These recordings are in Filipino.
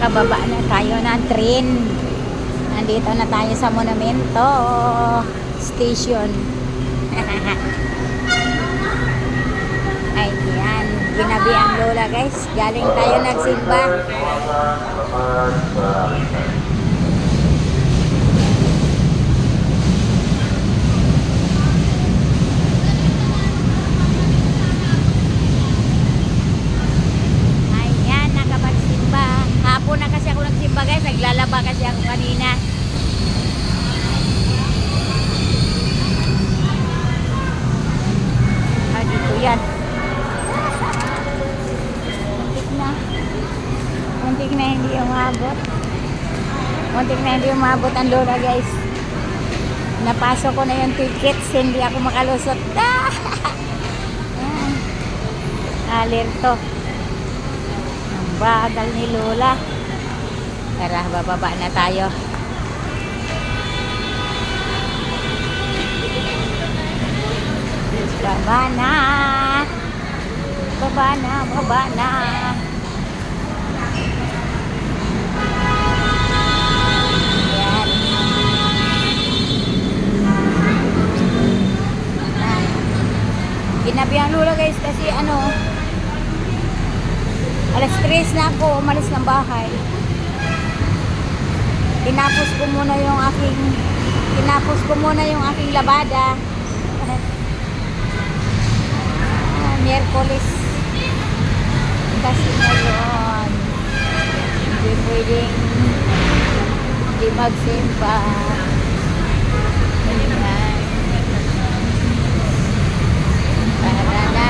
nakababa na tayo ng train. Nandito na tayo sa Monumento Station. Ayan, ginabi ang lola guys. Galing tayo nagsimba. Ayan, nakapagsimba. Hapon na kasi ako nagsimba guys. Naglalaba kasi ako kanina. Dito yan. Muntik na hindi umabot. Muntik na hindi umabot ang lola guys. Napasok ko na yung tickets. Hindi ako makalusot. Alerto. Ang bagal ni lola. Tara, bababa na tayo. Baba na. Baba na, baba na. Ayan. Ginabi ang lula guys kasi alas 3 na ako umalis ng bahay. Tinapos ko muna yung aking labada. Miyerkules kasi ngayon hindi pwedeng hindi magsimba. Ayan. Para na.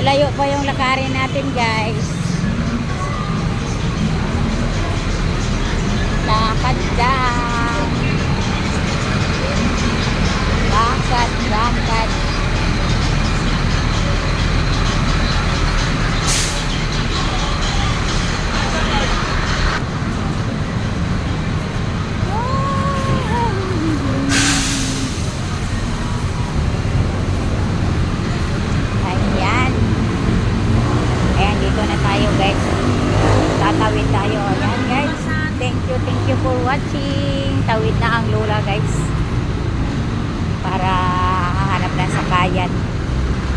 Layo pa yung lakarin natin guys. Lakad lang. Lakad, lakad. Tatawid tayo. Ayan guys. Thank you for watching. Tawid na ang lola guys. Para hanap ng sakayan.